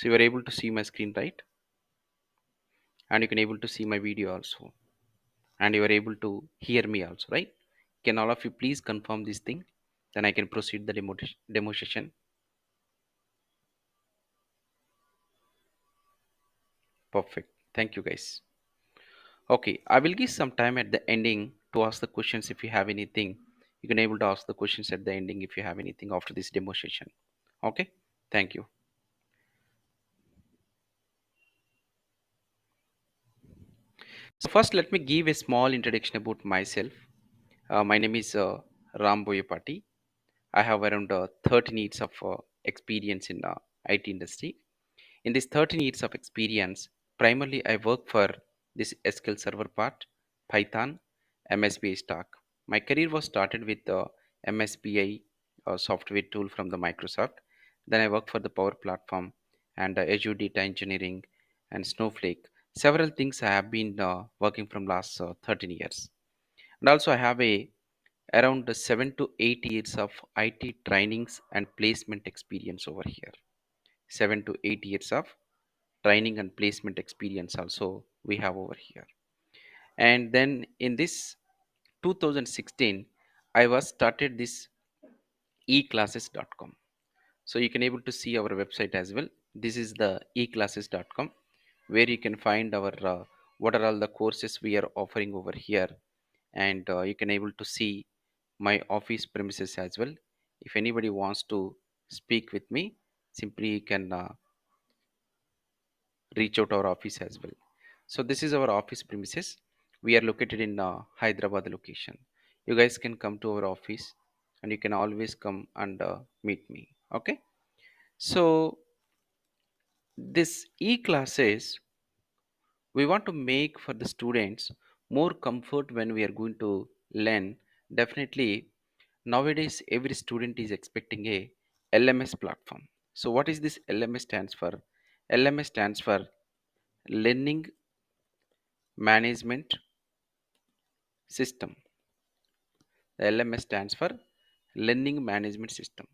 So you are able to see my screen, right? And you can able to see my video also, and you are able to hear me also, right? Can all of you please confirm this thing? Then I can proceed the demo session. Perfect. Thank you, guys. Okay, I will give some time at the ending to ask the questions if you have anything. You can able to ask the questions at the ending if you have anything after this demo session. Okay, thank you. So first, let me give a small introduction about myself. My name is Ram Boyapati. I have around 13 years of experience in IT industry. In this 13 years of experience, primarily I work for this SQL Server part, Python, MSBI stack. My career was started with the MSBI software tool from the Microsoft. Then I worked for the Power Platform and Azure Data Engineering and Snowflake. Several things I have been working from last 13 years. And also I have a around 7 to 8 years of IT trainings and placement experience over here. 7 to 8 years of training and placement experience also we have over here. And then in this 2016 I was started this eclasses.com. So you can able to see our website as well. This is the eclasses.com, where you can find our what are all the courses we are offering over here. And you can able to see my office premises as well. If anybody wants to speak with me, simply you can reach out our office as well. So this is our office premises. We are located in Hyderabad location. You guys can come to our office, and you can always come and meet me. Okay. So this e-classes we want to make for the students more comfort when we are going to learn. Definitely nowadays every student is expecting a LMS platform. So what is this LMS stands for? LMS stands for learning management system. The LMS stands for learning management system.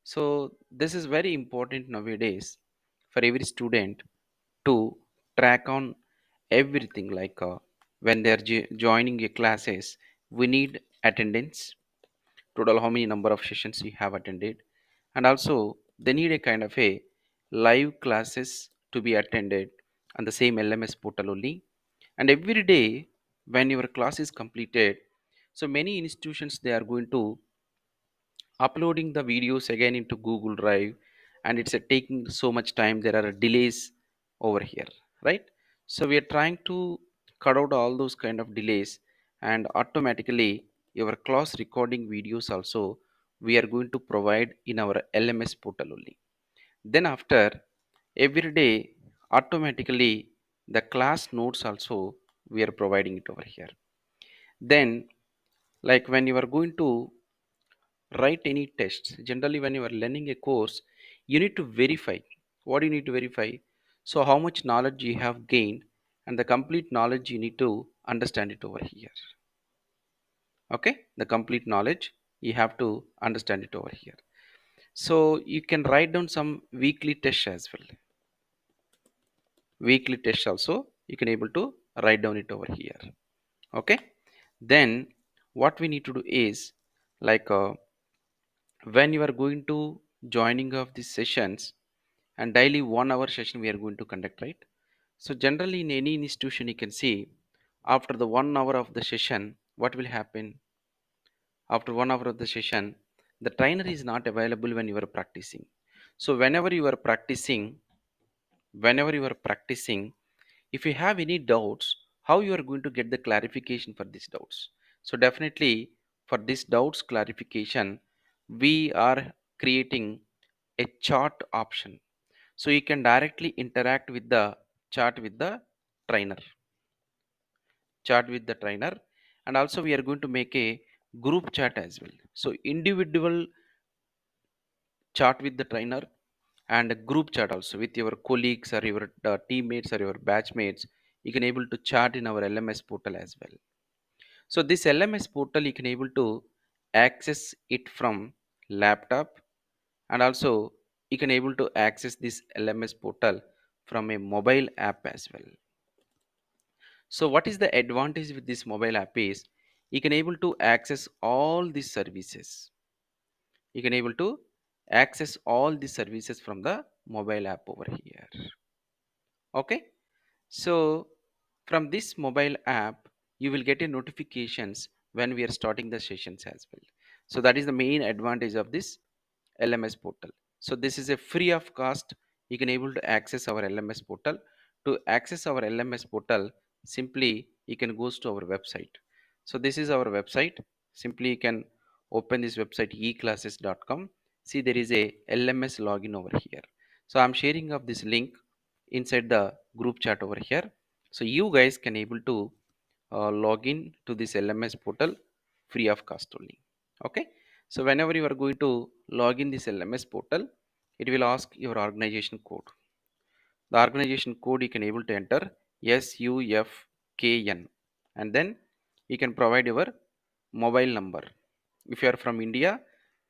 So this is very important nowadays for every student to track on everything, like when they are joining a classes, we need attendance, total how many number of sessions you have attended, and also they need a kind of a live classes to be attended on the same LMS portal only. And every day when your class is completed, so many institutions they are going to uploading the videos again into Google Drive, and it's taking so much time. There are delays over here, right? So we are trying to cut out all those kind of delays, and automatically your class recording videos also we are going to provide in our LMS portal only. Then after every day automatically the class notes also we are providing it over here. Then like when you are going to write any tests, generally when you are learning a course, you need to verify. What do you need to verify? So how much knowledge you have gained, and the complete knowledge you need to understand it over here. Okay, the complete knowledge you have to understand it over here. So you can write down some weekly tests as well. Weekly tests also you can able to write down it over here. Okay. Then what we need to do is, like when you are going to joining of these sessions, and daily 1 hour session we are going to conduct, right? So generally in any institution you can see, after the 1 hour of the session what will happen? After 1 hour of the session, the trainer is not available when you are practicing. So whenever you are practicing, if you have any doubts, how you are going to get the clarification for these doubts? So definitely for this doubts clarification, we are creating a chart option. So you can directly interact with the chart with the trainer, chat with the trainer. And also we are going to make a group chat as well. So individual chat with the trainer, and a group chat also with your colleagues or your teammates or your batchmates. You can able to chat in our LMS portal as well. So this LMS portal you can able to access it from laptop, and also you can able to access this LMS portal from a mobile app as well. So what is the advantage with this mobile app is you can able to access all these services. You can able to access all these services from the mobile app over here. Okay. So from this mobile app, you will get a notifications when we are starting the sessions as well. So that is the main advantage of this LMS portal. So this is a free of cost. You can able to access our LMS portal. To access our LMS portal, simply you can goes to our website. So this is our website. Simply you can open this website eclasses.com. See, there is a LMS login over here. So I'm sharing of this link inside the group chat over here. So you guys can able to log in to this LMS portal free of cost only. Okay. So whenever you are going to log in this LMS portal, it will ask your organization code. The organization code you can able to enter SUFKN, and then you can provide your mobile number. If you are from India,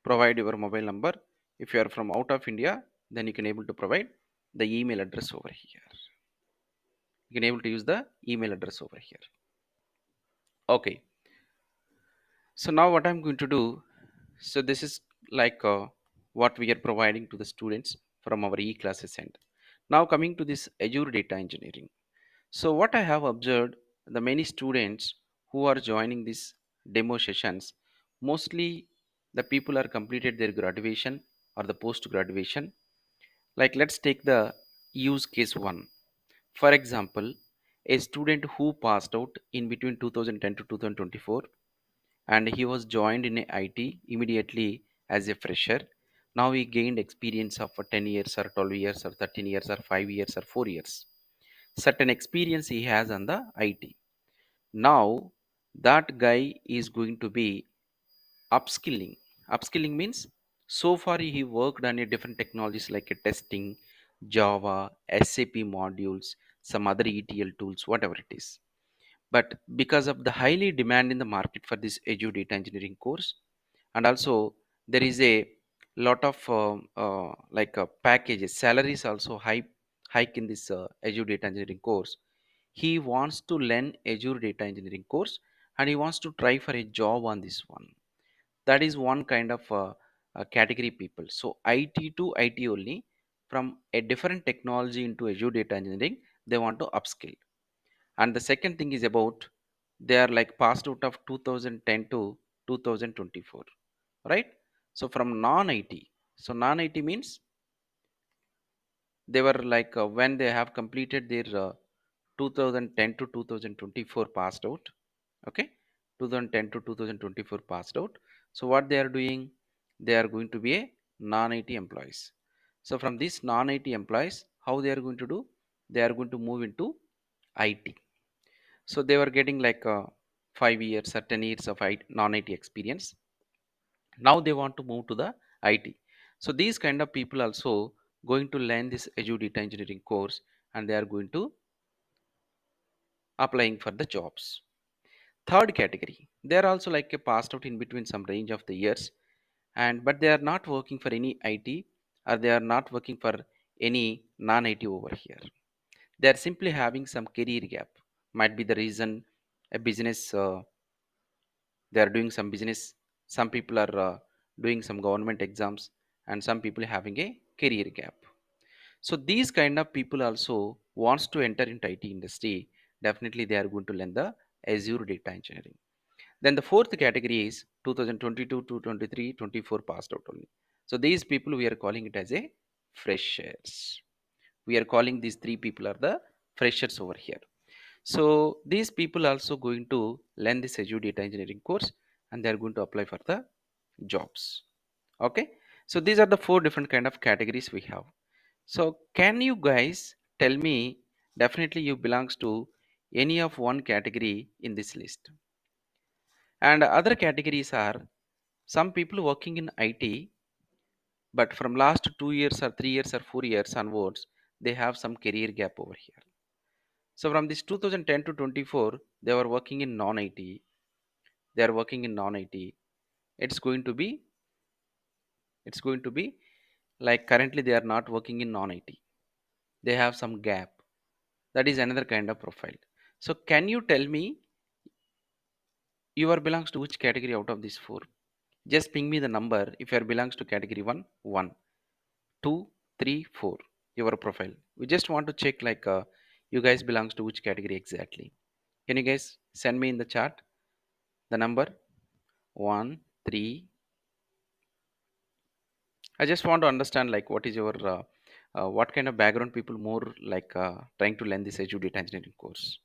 provide your mobile number. If you are from out of India, then you can able to provide the email address over here. You can able to use the email address over here. Okay. So now what I'm going to do, so this is like what we are providing to the students from our e-classes end. Now coming to this Azure data engineering. So what I have observed, the many students who are joining these demo sessions, mostly the people are completed their graduation or the post graduation. Like let's take the use case one. For example, a student who passed out in between 2010 to 2024 and he was joined in a IT immediately as a fresher. Now he gained experience of 10 years or 12 years or 13 years or 5 years or 4 years. Certain experience he has on the IT. Now that guy is going to be upskilling. Upskilling means so far he worked on a different technologies like a testing, Java, SAP modules, some other ETL tools, whatever it is. But because of the highly demand in the market for this Azure data engineering course, and also there is a lot of packages, salaries also hike in this Azure data engineering course. He wants to learn Azure data engineering course and he wants to try for a job on this one. That is one kind of category people. So IT to IT only, from a different technology into Azure data engineering, they want to upskill. And the second thing is about they are like passed out of 2010 to 2024, right? So from non-IT, so non-IT means they were like when they have completed their 2010 to 2024 passed out. Okay, 2010 to 2024 passed out. So what they are doing, they are going to be a non-IT employees. So from these non-IT employees, how they are going to do, they are going to move into IT. So they were getting like 5 years or 10 years of non-IT experience. Now they want to move to the IT. So these kind of people also going to learn this Azure data engineering course and they are going to applying for the jobs. Third category, they are also like a passed out in between some range of the years, and but they are not working for any IT or they are not working for any non-IT over here. They are simply having some career gap. Might be the reason a business they are doing some business. Some people are doing some government exams and some people having a career gap. So these kind of people also wants to enter into IT industry. Definitely they are going to learn the Azure data engineering. Then the fourth category is 2022 to 23 24 passed out only. So these people we are calling it as a freshers. We are calling these three people are the freshers over here. So these people also going to learn this Azure data engineering course and they are going to apply for the jobs. Okay. So these are the four different kind of categories we have. So can you guys tell me, definitely you belongs to any of one category in this list. And other categories are some people working in IT, but from last 2 years or 3 years or 4 years onwards, they have some career gap over here. So from this 2010 to 24, they were working in non-IT. They are working in non-IT. It's going to be, it's going to be Like currently they are not working in non-IT. They have some gap. That is another kind of profile. So can you tell me you are belongs to which category out of these four? Just ping me the number if you are belongs to category 1, 1, 2, 3, 4. Your profile. We just want to check like you guys belongs to which category exactly. Can you guys send me in the chat the number 1, 3. I just want to understand like what is your what kind of background people more like trying to learn this Azure data engineering course.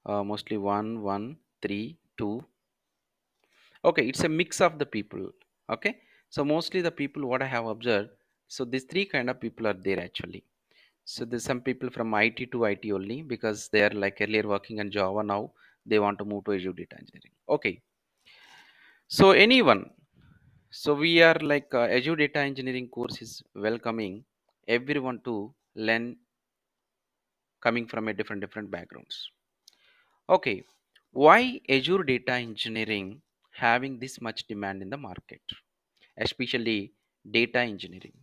Mostly 1, 1, 3, 2. Okay, it's a mix of the people. Okay, so mostly the people what I have observed. So these three kind of people are there actually. So there's some people from IT to IT only because they are like earlier working on Java, now they want to move to Azure data engineering. Okay, so anyone. So we are like Azure data engineering course is welcoming everyone to learn coming from a different backgrounds. Okay, why Azure data engineering having this much demand in the market, especially data engineering?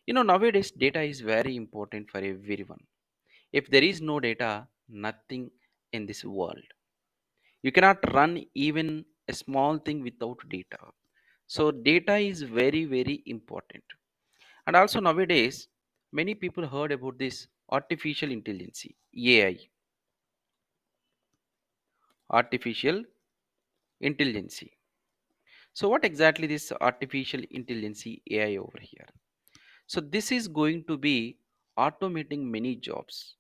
You know, nowadays data is very important for everyone. If there is no data, nothing in this world. You cannot run even a small thing without data. So data is very important. And also nowadays, many people heard about this artificial intelligence, AI, artificial intelligence. So what exactly this artificial intelligence AI over here? So this is going to be automating many jobs.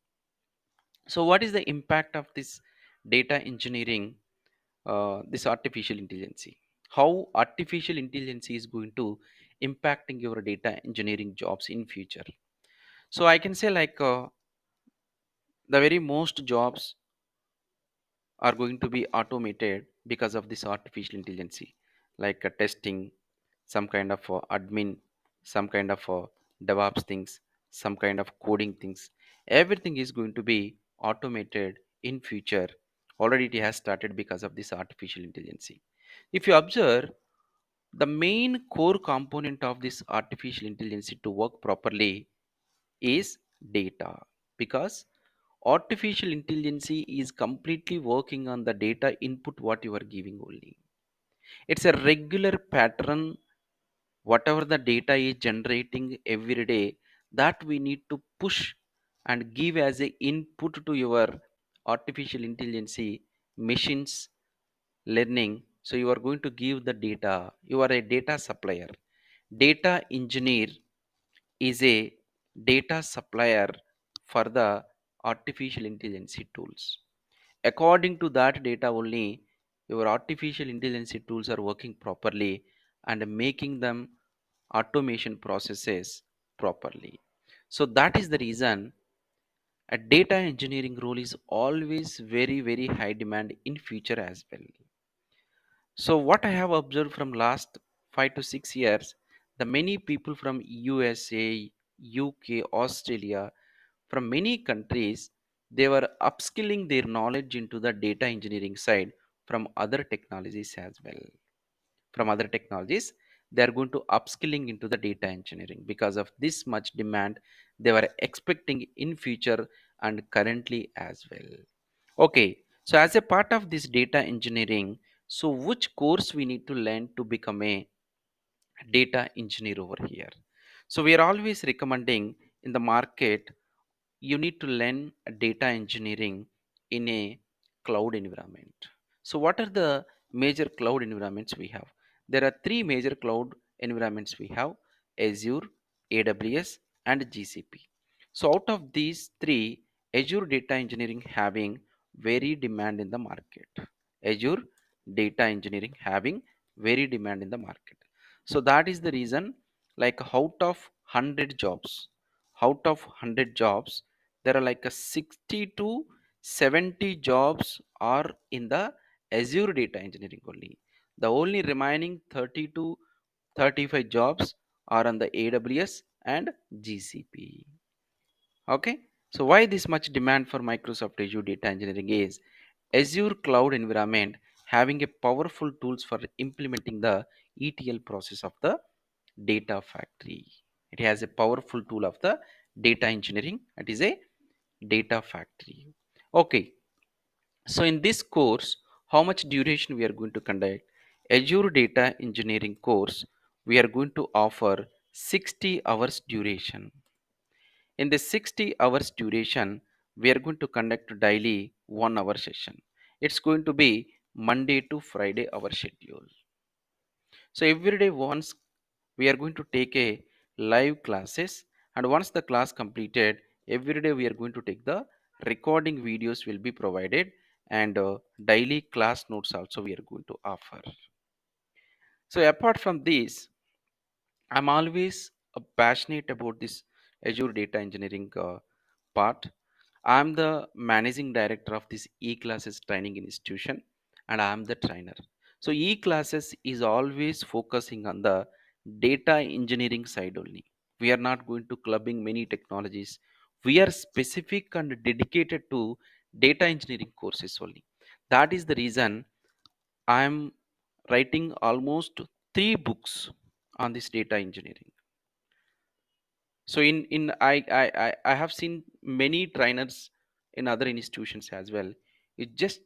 So what is the impact of this data engineering, this artificial intelligence? How artificial intelligence is going to impacting your data engineering jobs in future? So I can say like the very most jobs are going to be automated because of this artificial intelligence, like testing, some kind of admin, some kind of devops things, some kind of coding things. Everything is going to be automated in future. Already it has started because of this artificial intelligence. If you observe, the main core component of this artificial intelligence to work properly is data, because artificial intelligence is completely working on the data input what you are giving only. It's a regular pattern, whatever the data is generating every day, that we need to push and give as a input to your artificial intelligence machines learning. So you are going to give the data. You are a data supplier. Data engineer is a data supplier for the artificial intelligence tools. According to that data only, your artificial intelligence tools are working properly and making them automation processes properly. So that is the reason a data engineering role is always very high demand in future as well. So what I have observed from last 5 to 6 years, the many people from USA, UK, Australia, from many countries, they were upskilling their knowledge into the data engineering side from other technologies as well. From other technologies, they are going to upskilling into the data engineering because of this much demand they were expecting in future and currently as well. Okay, so as a part of this data engineering, so which course we need to learn to become a data engineer over here? So we are always recommending in the market, you need to learn data engineering in a cloud environment. So what are the major cloud environments we have? There are three major cloud environments we have: Azure, AWS, and GCP. So out of these three, Azure data engineering having very demand in the market. Azure data engineering having very demand in the market. So that is the reason, like out of 100 jobs, out of 100 jobs, there are like a 60 to 70 jobs are in the Azure data engineering only. The only remaining 30 to 35 jobs are on the AWS and GCP. Okay, so why this much demand for Microsoft Azure data engineering is Azure cloud environment having a powerful tools for implementing the ETL process of the data factory. It has a powerful tool of the data engineering. It is a data factory. Okay, so in this course, how much duration we are going to conduct? Azure Data Engineering course, we are going to offer 60 hours duration. In this 60 hours duration, we are going to conduct daily 1 hour session. It's going to be Monday to Friday our schedule. So every day once we are going to take a live classes, and once the class completed, every day we are going to take the recording videos will be provided, and daily class notes also we are going to offer. So apart from this, I'm always passionate about this Azure data engineering part. I'm the managing director of this e-classes training institution, and I'm the trainer. So e-classes is always focusing on the data engineering side only. We are not going to clubbing many technologies. We are specific and dedicated to data engineering courses only. That is the reason I'm writing almost 3 books on this data engineering. So I have seen many trainers in other institutions as well. You just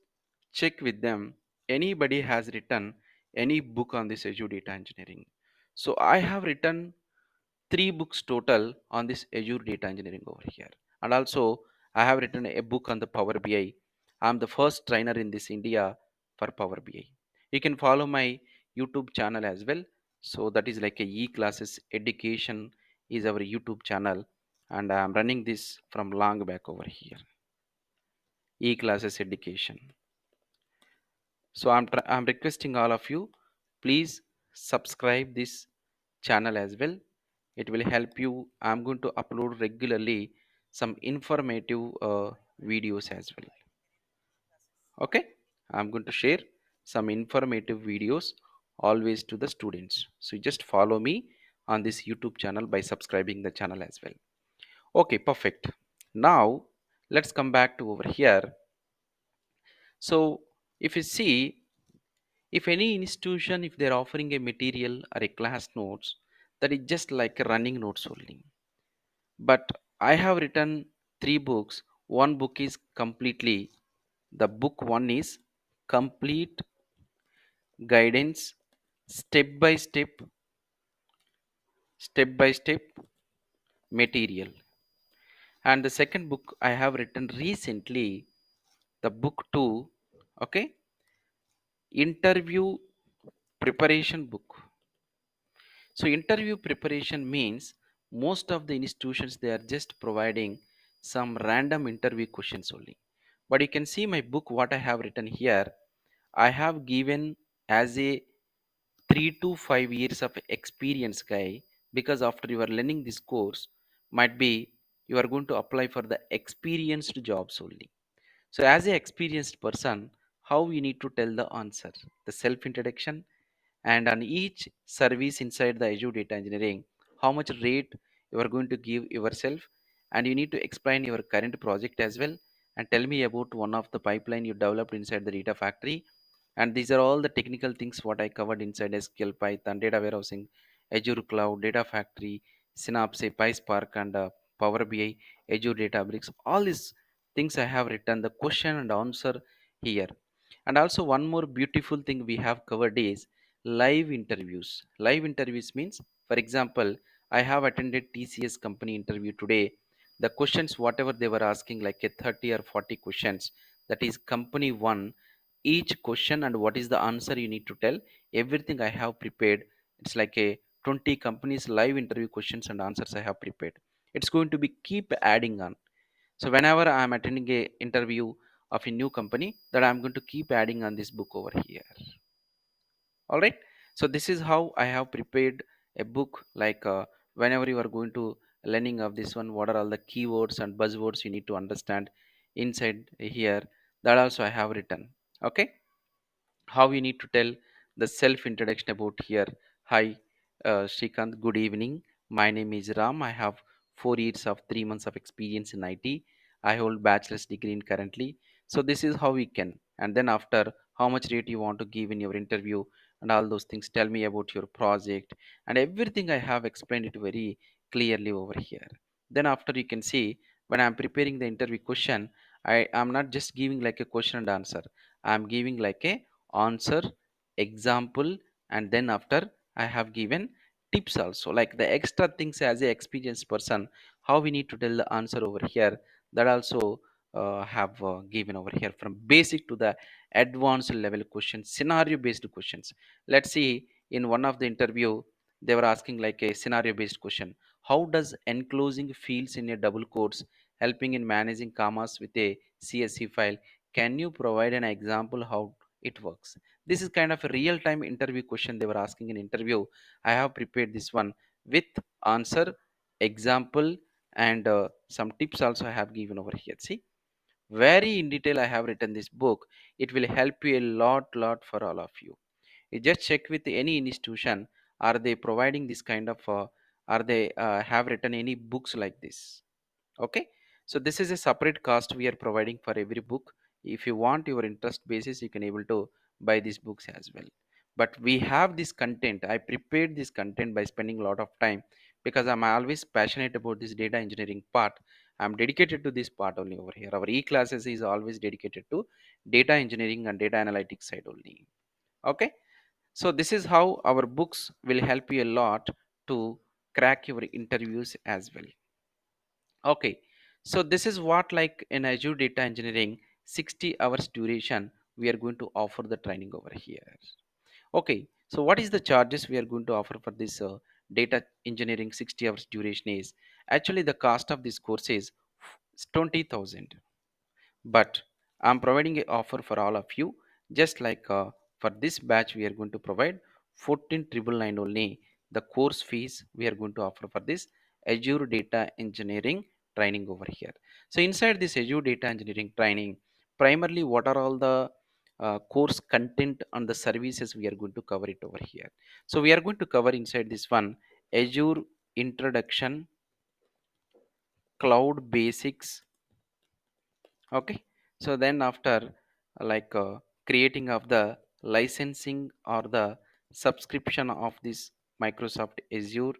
check with them, anybody has written any book on this Azure data engineering. So I have written 3 books total on this Azure data engineering over here. And also I have written a book on the Power BI. I'm the first trainer in this India for Power BI. You can follow my YouTube channel as well. So that is like a e-classes education is our YouTube channel, and I'm running this from long back over here. E-classes education. So I'm requesting all of you, please subscribe this channel as well. It will help you. I'm going to upload regularly some informative videos as well. Okay, I'm going to share some informative videos always to the students. So just follow me on this YouTube channel by subscribing the channel as well. Okay, perfect. Now let's come back to over here. So if you see, if any institution, if they're offering a material or a class notes, that is just like a running notes only. But I have written 3 books. One book is completely, the book one is complete guidance, step by step material. And the second book I have written recently, the book 2, okay, interview preparation book. So interview preparation means most of the institutions, they are just providing some random interview questions only. But you can see my book what I have written here. I have given as a 3 to 5 years of experience guy, because after you are learning this course, might be you are going to apply for the experienced jobs only. So as a experienced person, how you need to tell the answer, the self introduction, and on each service inside the Azure data engineering, how much rate you are going to give yourself, and you need to explain your current project as well, and tell me about one of the pipeline you developed inside the data factory. And these are all the technical things what I covered inside SQL, Python, data warehousing, Azure Cloud, Data Factory, Synapse, PySpark, and Power BI, Azure Databricks. All these things I have written the question and answer here. And also one more beautiful thing we have covered is live interviews. Live interviews means, for example, I have attended TCS company interview today. The questions whatever they were asking, like a 30 or 40 questions, that is company one, each question and what is the answer you need to tell, everything I have prepared. It's like a 20 companies live interview questions and answers I have prepared. It's going to be keep adding on. So whenever I'm attending a interview of a new company, that I'm going to keep adding on this book over here. All right, so this is how I have prepared a book, like whenever you are going to learning of this one, what are all the keywords and buzzwords you need to understand inside here, that also I have written. Okay, how you need to tell the self introduction about here. Hi, Shrikant, good evening. My name is Ram. I have 4 years of 3 months of experience in IT. I hold bachelor's degree in currently. So this is how we can. And then after, how much rate you want to give in your interview, and all those things. Tell me about your project and everything. I have explained it very clearly over here. Then after, you can see, when I'm preparing the interview question, I am not just giving like a question and answer. I'm giving like a answer, example, and then after I have given tips also, like the extra things as a experienced person, how we need to tell the answer over here. That also have given over here, from basic to the advanced level questions, scenario based questions. Let's see, in one of the interview, they were asking like a scenario based question: how does enclosing fields in a double quotes helping in managing commas with a CSV file? Can you provide an example how it works? This is kind of a real time interview question they were asking in interview. I have prepared this one with answer, example, and some tips also I have given over here. See, very in detail I have written this book. It will help you a lot for all of you. You just check with any institution, are they providing this kind of are they have written any books like this? Okay, so this is a separate cost we are providing for every book. If you want your interest basis, you can able to buy these books as well. But we have this content, I prepared this content by spending a lot of time, because I'm always passionate about this data engineering part. I'm dedicated to this part only over here. Our e-classes is always dedicated to data engineering and data analytics side only. Okay, so this is how our books will help you a lot to crack your interviews as well. Okay, so this is what, like in Azure data engineering, 60 hours duration we are going to offer the training over here. Okay, so what is the charges we are going to offer for this data engineering 60 hours duration is, actually the cost of this course is 20,000, but I'm providing a offer for all of you. Just like for this batch we are going to provide 14,999 only, the course fees we are going to offer for this Azure data engineering training over here. So inside this Azure data engineering training, primarily what are all the course content and the services we are going to cover it over here. So we are going to cover inside this one Azure introduction, cloud basics. Okay, so then after like creating of the licensing or the subscription of this Microsoft Azure,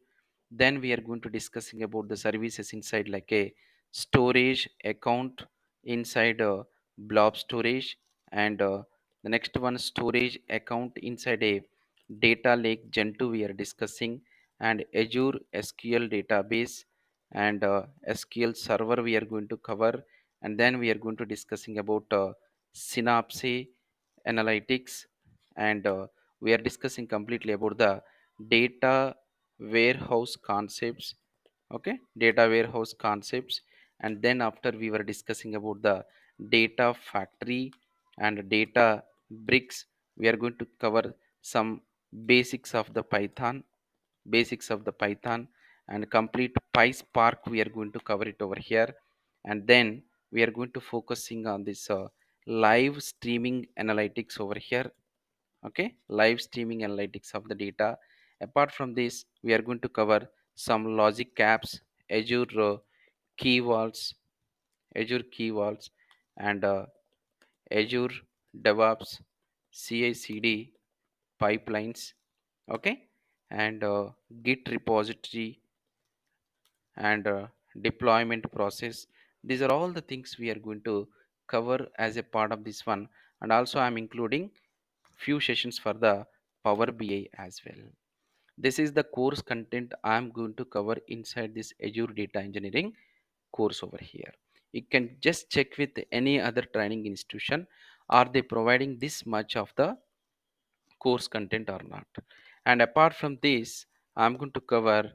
then we are going to discussing about the services inside, like a storage account inside blob storage, and the next one storage account inside a data lake gen 2 we are discussing, and Azure SQL database, and SQL server we are going to cover. And then we are going to discussing about synapse analytics, and we are discussing completely about the data warehouse concepts. Okay, data warehouse concepts. And then after, we were discussing about the data factory and data bricks. We are going to cover some basics of the Python and complete PySpark we are going to cover it over here. And then we are going to focusing on this live streaming analytics over here. Okay, live streaming analytics of the data. Apart from this, we are going to cover some logic apps, Azure key vaults, and Azure DevOps, CI/CD pipelines. Okay, and Git repository, and deployment process. These are all the things we are going to cover as a part of this one. And also I'm including few sessions for the Power BI as well. This is the course content I'm going to cover inside this Azure data engineering course over here. You can just check with any other training institution, are they providing this much of the course content or not. And apart from this, I'm going to cover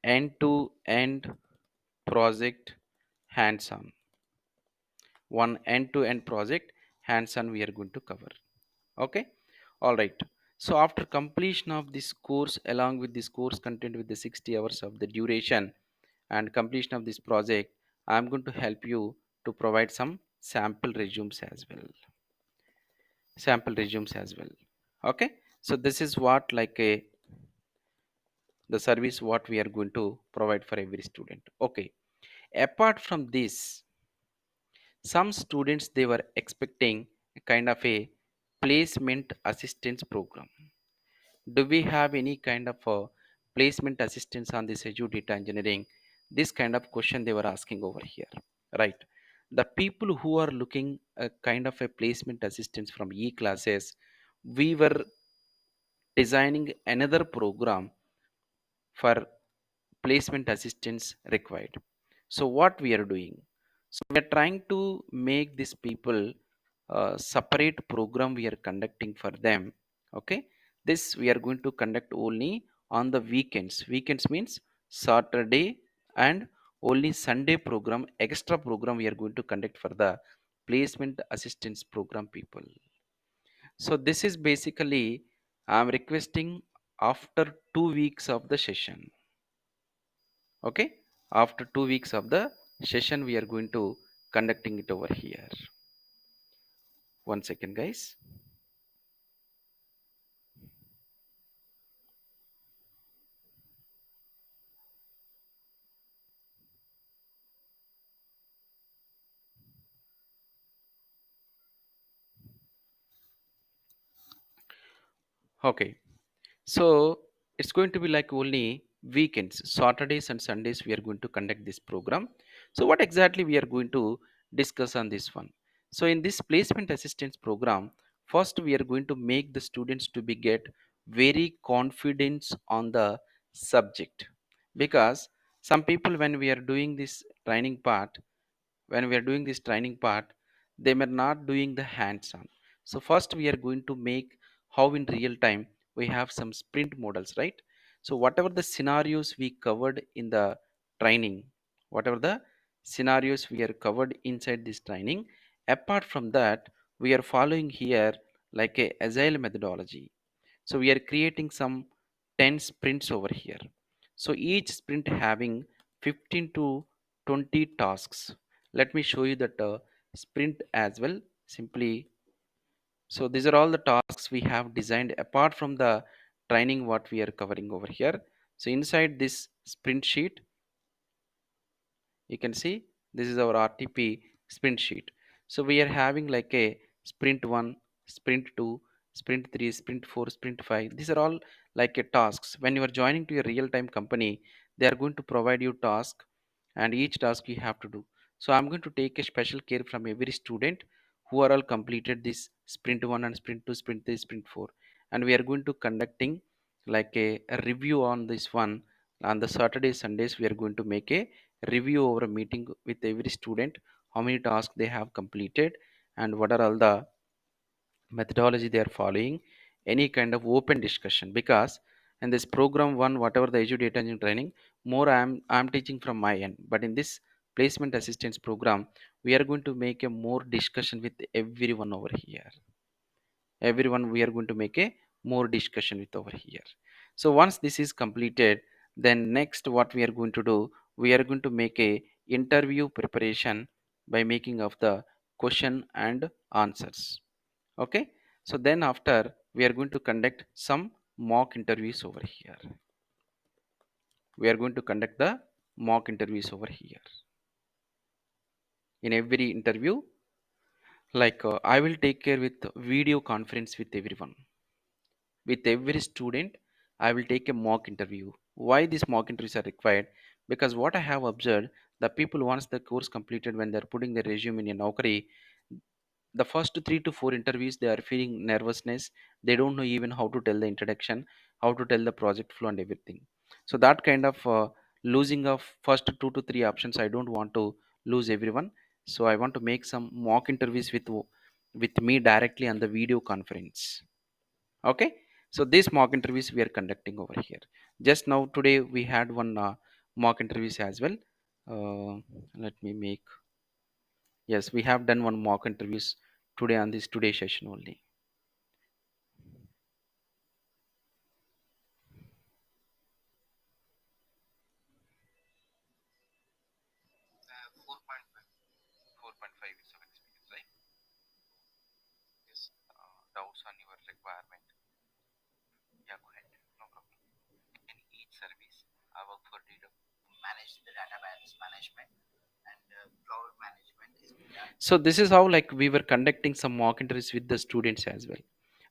end to end project hands-on. One end-to-end project hands-on we are going to cover. Okay, all right. So after completion of this course, along with this course content with the 60 hours of the duration and completion of this project, I'm going to help you to provide some sample resumes as well. Okay, so this is what, like a the service what we are going to provide for every student. Okay, apart from this, some students they were expecting a kind of a placement assistance program. Do we have any kind of placement assistance on this Azure data engineering? This kind of question they were asking over here, right? The people who are looking a kind of a placement assistance from e classes, we were designing another program for placement assistance required. So what we are doing, so we are trying to make these people separate program we are conducting for them. Okay, this we are going to conduct only on the weekends. Weekends means Saturday, and only Sunday program, extra program we are going to conduct for the placement assistance program people. So this is basically I'm requesting after 2 weeks of the session. Okay, after 2 weeks of the session we are going to conducting it over here. One second, guys. Okay, so it's going to be like only weekends, Saturdays and Sundays we are going to conduct this program. So what exactly we are going to discuss on this one? So in this placement assistance program, first we are going to make the students to be get very confidence on the subject, because some people when we are doing this training part, they were not doing the hands on. So first we are going to make how in real time we have some sprint models, right? So whatever the scenarios we covered in the training, whatever the scenarios we are covered inside this training, apart from that we are following here like a agile methodology. So we are creating some 10 sprints over here. So each sprint having 15 to 20 tasks. Let me show you that sprint as well simply. So these are all the tasks we have designed apart from the training what we are covering over here. So inside this sprint sheet, you can see this is our RTP sprint sheet. So we are having like a sprint 1, sprint 2, sprint 3, sprint 4, sprint 5. These are all like a tasks. When you are joining to a real time company, they are going to provide you task, and each task you have to do. So I'm going to take a special care from every student who are all completed this sprint 1 and sprint 2, sprint 3, sprint 4, and we are going to conducting like a review on this one. On the Saturday Sundays we are going to make a review over a meeting with every student, how many tasks they have completed and what are all the methodology they are following, any kind of open discussion. Because in this program one, whatever the Azure data engineering training, more I'm teaching from my end, but in this placement assistance program we are going to make a more discussion with everyone over here. Everyone we are going to make a more discussion with over here. So once this is completed, then next what we are going to do, we are going to make a interview preparation by making of the question and answers. Okay, so then after we are going to conduct some mock interviews over here. We are going to conduct the mock interviews over here. In every interview, like I will take care with video conference with everyone. With every student I will take a mock interview. Why these mock interviews are required? Because what I have observed, the people once the course completed, when they're putting their resume in a Naukri, the first 3 to 4 interviews they are feeling nervousness. They don't know even how to tell the introduction, how to tell the project flow and everything. So that kind of losing of first 2 to 3 options, I don't want to lose everyone. So I want to make some mock interviews with me directly on the video conference. Okay, so these mock interviews we are conducting over here. Just now today we had one mock interviews as well. uh, Let me make, yes, we have done one mock interviews today on this today session only. So this is how like we were conducting some mock interviews with the students as well,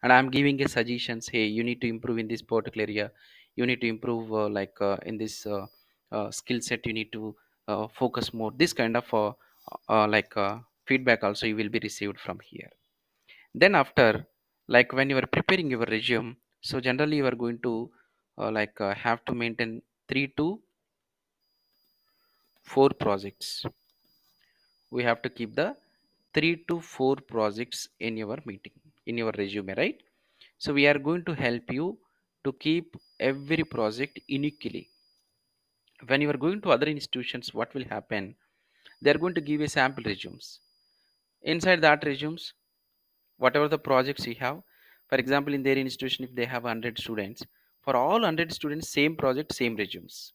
and I'm giving a suggestions. Hey, you need to improve in this particular area. You need to improve in this skill set. You need to focus more. This kind of feedback also you will be received from here. Then after, like when you are preparing your resume, so generally you are going to have to maintain 3 to 4 projects. We have to keep the 3 to 4 projects in your meeting, in your resume, right? So we are going to help you to keep every project uniquely. When you are going to other institutions, what will happen? They are going to give you sample resumes. Inside that resumes, whatever the projects you have, for example in their institution, if they have 100 students, for all 100 students same project, same resumes,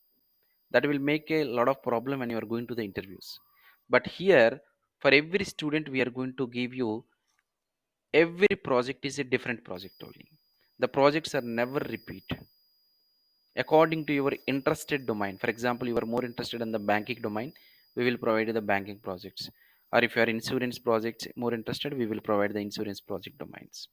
that will make a lot of problem when you are going to the interviews. But here, for every student, we are going to give you every project is a different project only. The projects are never repeat according to your interested domain. For example, you are more interested in the banking domain, we will provide you the banking projects. Or if you are insurance projects more interested, we will provide the insurance project domains.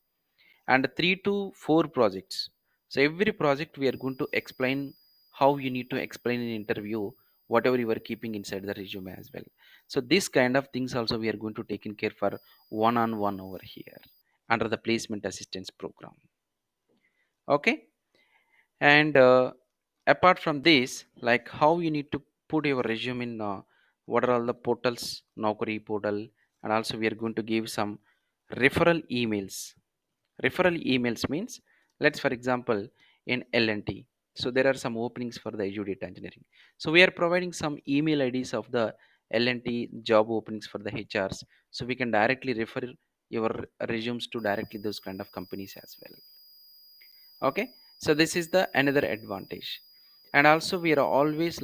And 3 to 4 projects. So every project we are going to explain how you need to explain in interview whatever you are keeping inside the resume as well. So this kind of things also we are going to take in care for one on one over here under the placement assistance program. Okay. And apart from this, like how you need to put your resume in what are all the portals, Naukri portal. And also we are going to give some referral emails. Referral emails means, let's for example in L&T, so there are some openings for the Azure data engineering. So we are providing some email IDs of the L&T job openings for the HRs, so we can directly refer your resumes to directly those kind of companies as well. Okay. So this is the another advantage. And also we are always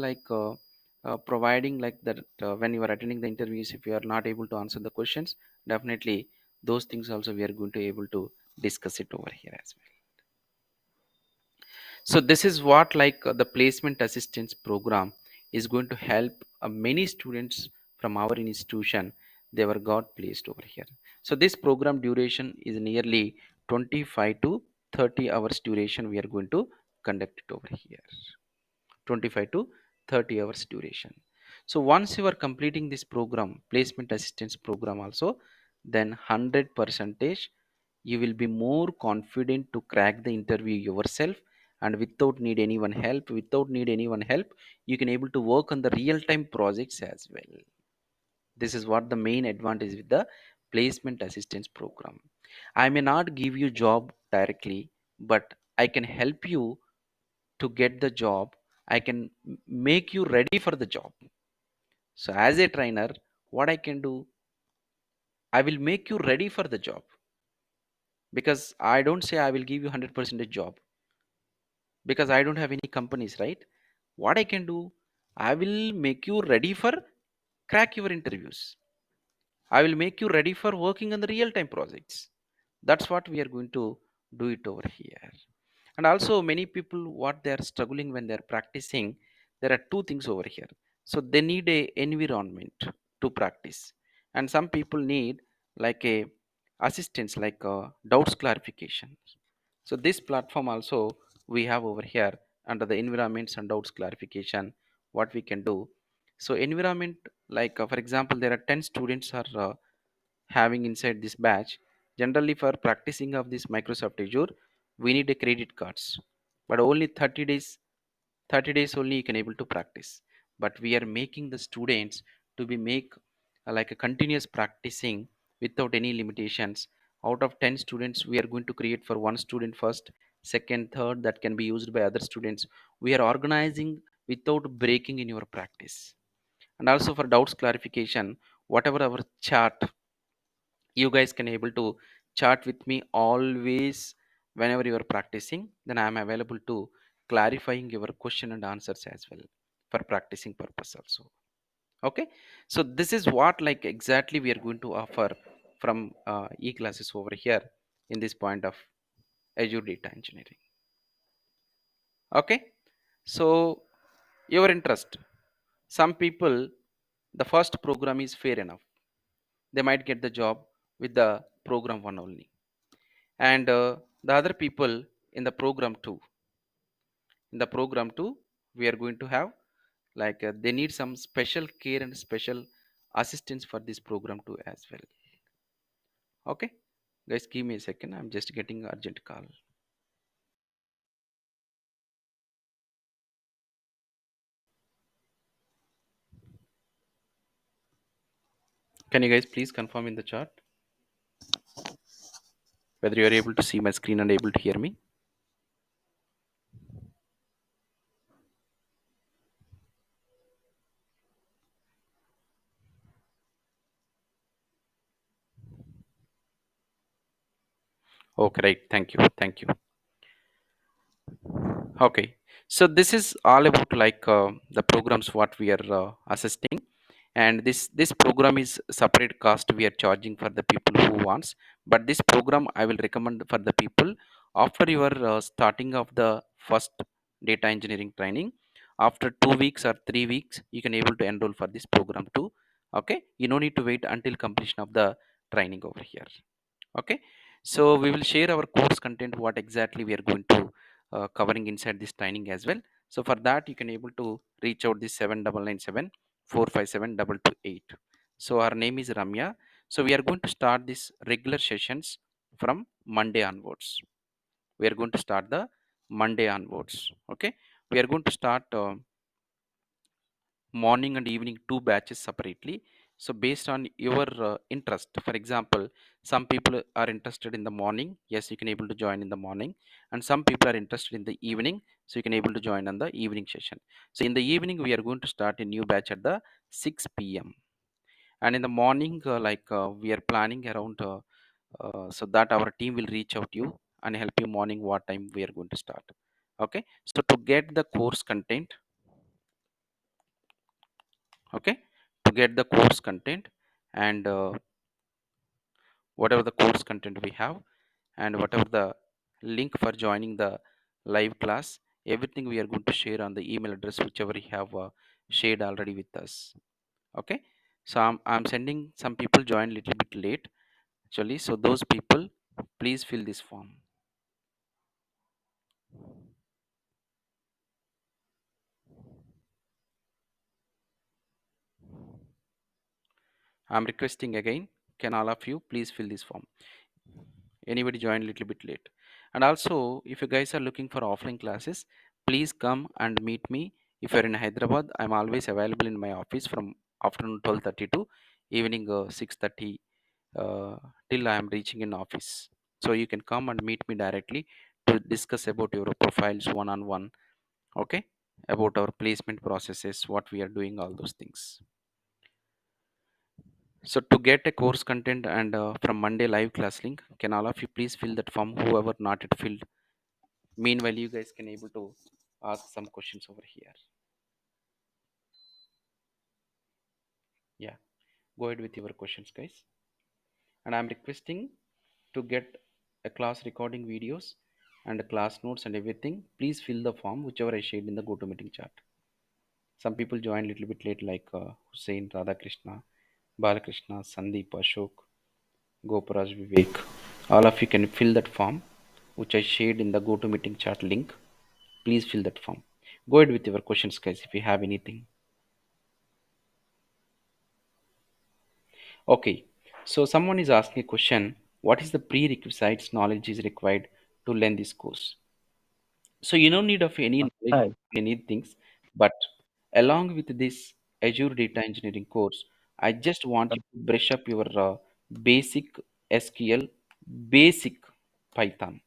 providing like that when you are attending the interviews, if you are not able to answer the questions, definitely those things also we are going to able to discuss it over here as well. So this is what the placement assistance program is going to help many students from our institution. They were got placed over here. So this program duration is nearly 25 to 30 hours duration. We are going to conduct it over here. 25 to 30 hours duration. So once you are completing this program, placement assistance program also, then 100 percentage you will be more confident to crack the interview yourself, and without need anyone help, you can able to work on the real time projects as well. This is what the main advantage with the placement assistance program. I may not give you job directly, but I can help you to get the job. I can make you ready for the job. So as a trainer, what I can do, I will make you ready for the job, because I don't say I will give you 100% job, because I don't have any companies, right? What I can do, I will make you ready for crack your interviews. I will make you ready for working on the real time projects. That's what we are going to do it over here. And also many people, what they are struggling when they are practicing, there are two things over here. So they need a environment to practice, and some people need like a assistance, doubts clarification. So this platform also we have over here under the environments and doubts clarification. What we can do, so environment, for example there are 10 students are having inside this batch. Generally for practicing of this Microsoft Azure, we need a credit cards, but only 30 days only you can able to practice. But we are making the students to be make like a continuous practicing without any limitations. Out of 10 students, we are going to create for one student first, second, third, that can be used by other students. We are organizing without breaking in your practice. And also for doubts clarification, whatever our chart, you guys can able to chat with me always. Whenever you are practicing, then I am available to clarifying your question and answers as well, for practicing purpose also. Okay. So this is what exactly we are going to offer from e-classes over here in this point of Azure data engineering. Okay. So your interest, some people the first program is fair enough, they might get the job with the program 1 only. And the other people in the program 2, in the program 2 we are going to have like they need some special care and special assistance for this program 2 as well. Okay, guys, give me a second, I'm just getting urgent call. Can you guys please confirm in the chat whether you are able to see my screen and able to hear me? Okay, right, thank you, thank you. Okay, so this is all about like the programs what we are assisting, and this program is separate cost we are charging for the people who wants. But this program I will recommend for the people after your starting of the first data engineering training. After 2 weeks or 3 weeks you can able to enroll for this program too. Okay, you no need to wait until completion of the training over here. Okay, so we will share our course content what exactly we are going to covering inside this training as well. So for that you can able to reach out this 7997 457 228. So our name is Ramya. So we are going to start this regular sessions from Monday onwards. We are going to start the Monday onwards. Okay, we are going to start morning and evening two batches separately. So based on your interest, for example, some people are interested in the morning, yes, you can able to join in the morning. And some people are interested in the evening, so you can able to join on the evening session. So in the evening we are going to start a new batch at the 6 p.m. And in the morning we are planning around so that our team will reach out to you and help you morning what time we are going to start. Okay, so to get the course content, okay, to get the course content and whatever the course content we have and whatever the link for joining the live class, everything we are going to share on the email address whichever you have shared already with us. Okay, so I'm sending some people join little bit late actually, so those people please fill this form. I'm requesting again, can all of you please fill this form? Anybody joined a little bit late? And also if you guys are looking for offline classes, please come and meet me. If you're in Hyderabad, I'm always available in my office from afternoon 12:30 to evening 6:30 uh, till I am reaching in office. So you can come and meet me directly to discuss about your profiles one on one. Okay, about our placement processes, what we are doing, all those things. So to get a course content and from Monday live class link, can all of you please fill that form, whoever not yet filled? Meanwhile, you guys can able to ask some questions over here. Yeah, go ahead with your questions, guys. And I'm requesting to get a class recording videos and the class notes and everything. Please fill the form whichever I shared in the GoToMeeting chat. Some people joined a little bit late, like Hussein, Radhakrishna, Balakrishna, Sandeep, Ashok, Goparaj, Vivek. All of you can fill that form which I shared in the GoToMeeting chat link. Please fill that form. Go ahead with your questions, guys, if you have anything. Okay, so someone is asking a question, what is the prerequisites knowledge is required to learn this course? So you don't need of any knowledge, Hi. any things, but along with this Azure Data Engineering course, I just want you to brush up your basic SQL, basic Python.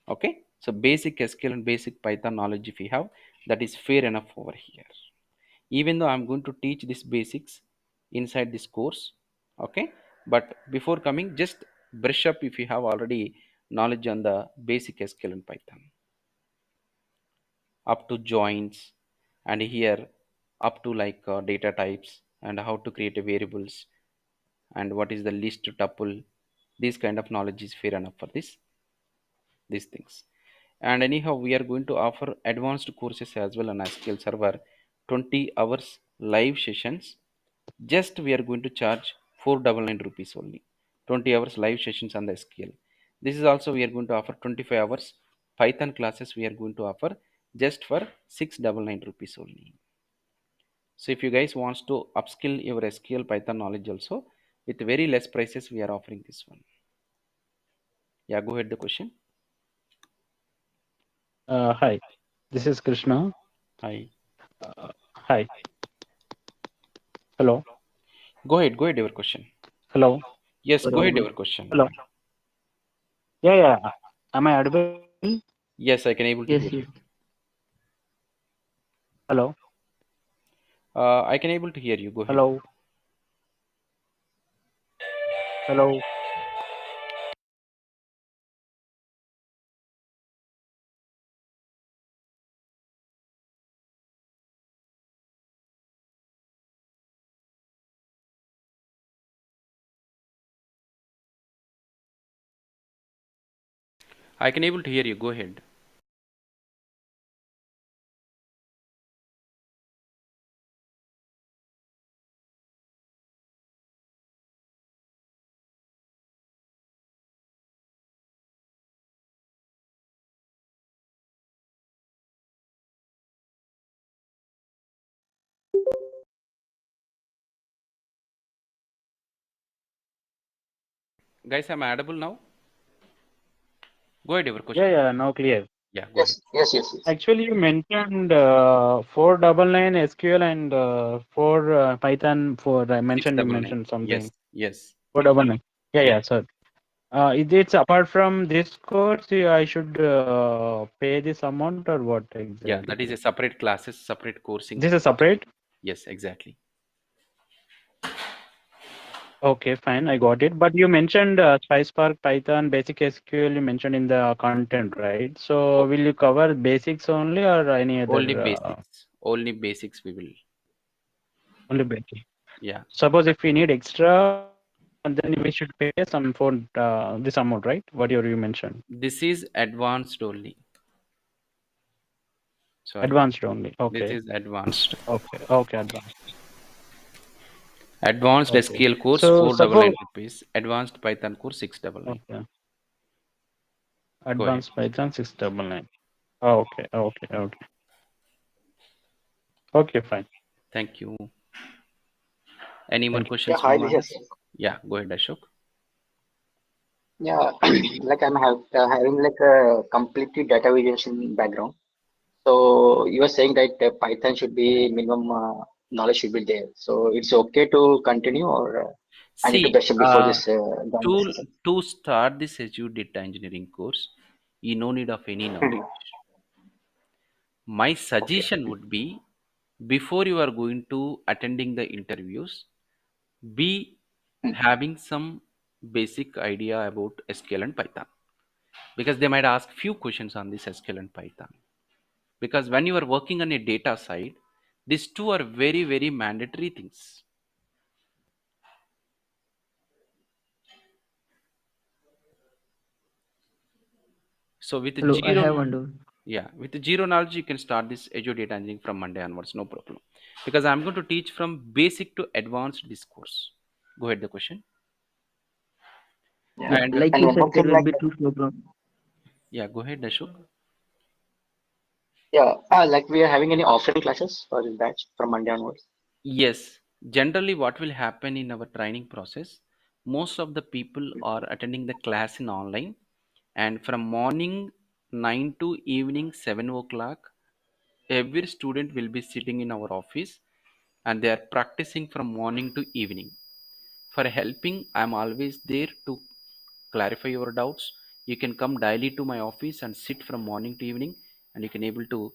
Okay, so basic SQL and basic Python knowledge if you have, that is fair enough over here. Even though I'm going to teach these basics inside this course, okay, but before coming, just brush up if you have already knowledge on the basic SQL and Python up to joins, and here up to like data types and how to create a variables and what is the list tuple. This kind of knowledge is fair enough for these things. And anyhow we are going to offer advanced courses as well on SQL server, 20 hours live sessions, Just we are going to charge 499 rupees only. 20 hours live sessions on the SQL. This is also we are going to offer 25 hours Python classes we are going to offer just for 699 rupees only. So if you guys wants to upskill your SQL Python knowledge also, with very less prices we are offering this one. Yeah, go ahead the question. Hi, this is Krishna. Hi. Hi. Hello. Go ahead your question. Hello. Yes, Good go ahead audible. your question. Hello. Yeah, yeah. Am I audible? Yes, I can able to Yes, hear yes. you. Hello. I can able to hear you. Go ahead. Hello. Hello. I can able to hear you. Go ahead. Guys, I'm audible now. Go ahead your Yeah, question. yeah. Now clear. Yeah, go ahead. Yes, yes, yes, yes. Actually, you mentioned 499 SQL and 4 Python for I Six mentioned you double nine. mentioned something Yes, yes. 499. Yeah, Yeah. yeah, sir. Is it apart from this course, I should pay this amount or what Yeah, exactly? that is a separate classes, separate coursing. This is separate? Yes, exactly. Okay, fine. I got it. But you mentioned PySpark, Python, basic SQL you mentioned in the content, right? So will you cover basics only or any Only other basics. Only basics we will. only basic? Yeah. Suppose if we need extra, then we should pay some for this amount, right? What you mentioned. This is advanced only. Sorry. Advanced only. This Okay. is advanced. Okay. Okay. Advanced. Advanced Okay. SQL course So 499 suppose rupees. Advanced Python course 699. okay. Go ahead. Advanced Python 699. Okay. Okay. Okay. Okay. Fine. Thank you. Any more Thank you. Yeah, questions hi, from this is others? Yeah, go ahead, Ashok. yeah, like having like a completely data visualization background. So you are saying that Python should be minimum knowledge should be there. So it's okay to continue, or I need to See, brush up before this done to discussion. to start this Azure data engineering course, you no need of any Mhm. knowledge. My Okay. suggestion would be before you are going to attending the interviews, be Mhm. having some basic idea about SQL and Python because they might ask few questions on this SQL and Python. Because when you are working on a data side, these two are very very mandatory things. So with Hello, I zero, have one doubt. yeah, with zero knowledge, you can start this Azure data engineering from Monday onwards, no problem. Because I'm going to teach from basic to advanced discourse. Go ahead, the question. Yeah. And Like you said, there will be two slow from. yeah, go ahead, Ashok. Yeah, like we are having any offline classes for this batch from Monday onwards. Yes, generally, what will happen in our training process? Most of the people are attending the class in online, and from morning 9 to evening 7 o'clock, every student will be sitting in our office and they are practicing from morning to evening. For helping, I'm always there to clarify your doubts. You can come daily to my office and sit from morning to evening, and you can able to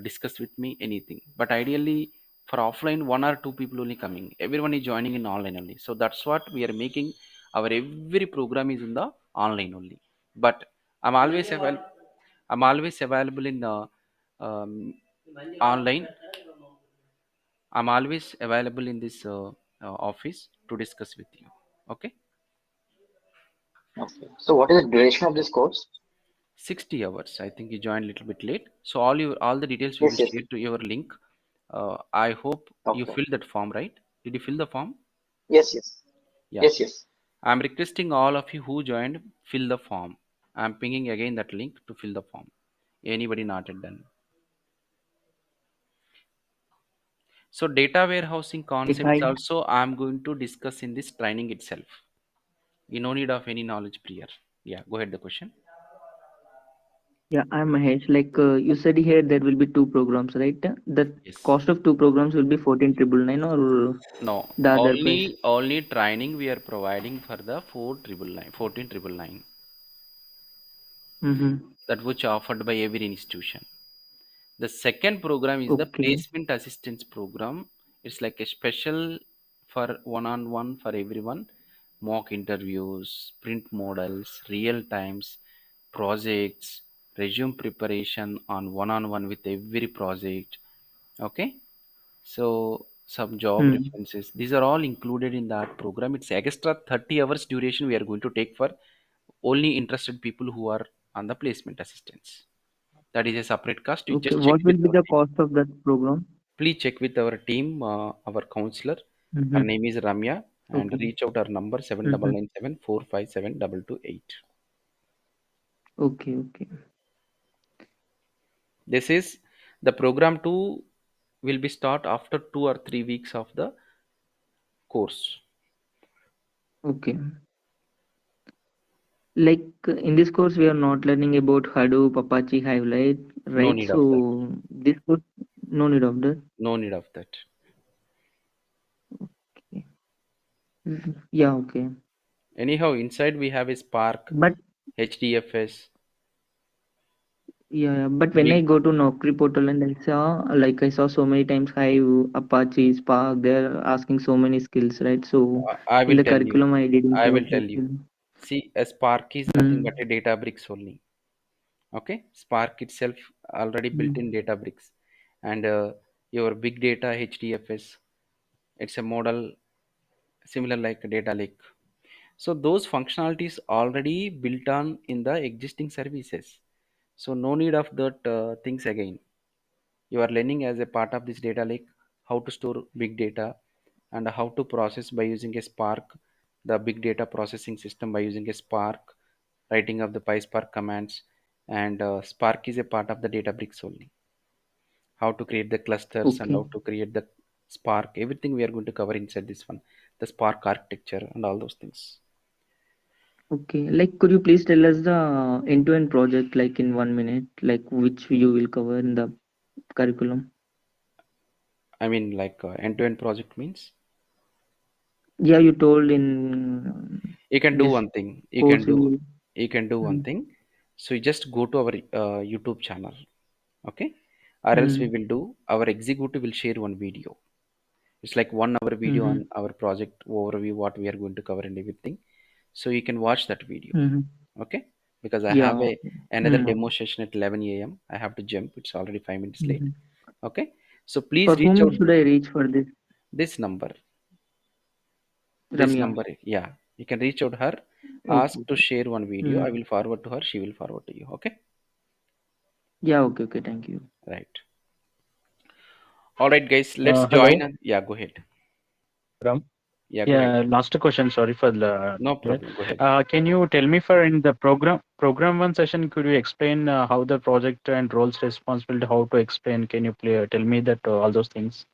discuss with me anything. But ideally, for offline, one or two people only coming. Everyone is joining in online only. So that's what we are making. Our every program is in the online only. But I'm always available. I'm always available in the online. I'm always available in this office to discuss with you. Okay. Okay. So what is the duration of this course? 60 hours. I think you joined a little bit late, so all the details we Yes, will yes. share to your link. I hope you Okay. fill that form, right? Did you fill the form? Yes, yes, Yeah. yes, yes. I'm requesting all of you who joined fill the form. I'm pinging again that link to fill the form. Anybody not yet done? So data warehousing Okay, concepts hi. also I'm going to discuss in this training itself. You no need of any knowledge prior. Yeah, go ahead the question. Yeah, I'm Mahesh. Like you said here, there will be two programs, right? The Yes. cost of two programs will be 14,999 or No. the other price. Only training we are providing for the 14,999. Mm-hmm. That which offered by every institution. The second program is the Okay. placement assistance program. It's like a special for one-on-one for everyone. Mock interviews, print models, real times, projects, resume preparation on one-on-one with every project. Okay. So some job Hmm. references. These are all included in that program. It's extra 30 hours duration we are going to take for only interested people who are on the placement assistance. That is a separate cost. You Okay. just check What with will be our the team. cost of that program? Please check with our team, our counselor. Her Mm-hmm. name is Ramya, and Okay. reach out our number Mm-hmm. 7997457228. Okay. Okay. This is the program 2 will be start after 2 or 3 weeks of the course. Okay. Like in this course, we are not learning about Hadoop, Apache, Hive, right? No Right. need of that. So this course, no need of that. No need of that. Okay. Mhm. Yeah. Okay. Anyhow, inside we have a Spark, But HDFS, yeah, but when I big. go to Naukri portal and I saw so many times Hive, Apache, Spark, they're asking so many skills, right? So I in will the tell you. curriculum, I didn't I will got tell that. you. See, a Spark is nothing but a Mm, Databricks only. Okay, Spark itself already built in mm, Databricks, and your big data HDFS. It's a model similar like a data lake. So those functionalities already built on in the existing services. So no need of that things again. You are learning as a part of this data lake how to store big data and how to process by using a Spark, the big data processing system by using a Spark, writing of the PySpark commands, and Spark is a part of the Databricks only. How to create the clusters and okay, how to create the Spark, everything we are going to cover inside this one, the Spark architecture and all those things. okay. Like, could you please tell us the end-to-end project, like in 1 minute, like which you will cover in the curriculum? I mean, like end-to-end project means Yeah, you told in you can do this one thing. course you will. You can do one Mm, thing. So you just go to our YouTube channel, okay? Or else we mm, will do our executive will share one video. It's like 1 hour video mm-hmm, on our project overview, what we are going to cover and everything. So you can watch that video, mm-hmm. okay? Because I have Yeah. a Okay. another Mm, demo okay. session at 11 a.m. I have to jump. It's already 5 minutes late. Mhm. Okay. So please For reach whom out should I reach for this, this number. This Ramya? number, yeah. You can reach out her, Okay. ask to share one video. I Mm. will forward to her. She will forward to you. Okay. Yeah. Okay. Okay. Thank you. Right. All right, guys. Let's Hello, join. Yeah, go ahead. Ram. Yeah, go ahead. Yeah, last question. Sorry for the No delay. problem. Go ahead. Can you tell me for in the program one session, could you explain how the project and roles responsibility, how to explain? Can you tell me that all those things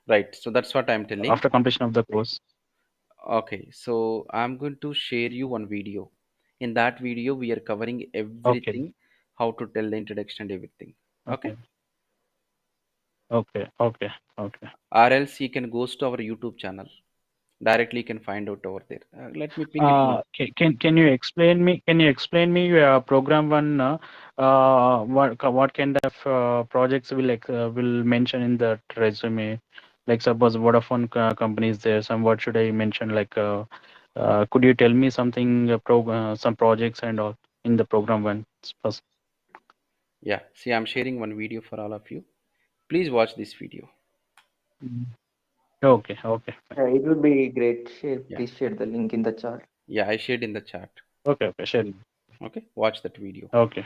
Right. So that's what I'm telling. after completion of the course? Okay. So I'm going to share you one video. In that video, we are covering Okay, everything, how to tell the introduction and everything. Okay. okay, okay, okay. Or else you can go to our YouTube channel. Directly you can find out over there. Let me ping it now. Can you explain me? Can you explain me program one? What kind of projects will mention in that resume? Like suppose Vodafone company is there. Some what should I mention? Could you tell me something? Some projects and all in the program one first. Yeah. See, I'm sharing one video for all of you. Please watch this video. Mhm. Okay, okay, fine. Yeah, it would be great. Share, Yeah. please share the link in the chat. Yeah, I shared in the chat. Okay, okay, sure. Okay. Watch that video. Okay,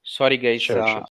Sorry, guys. sure, sure.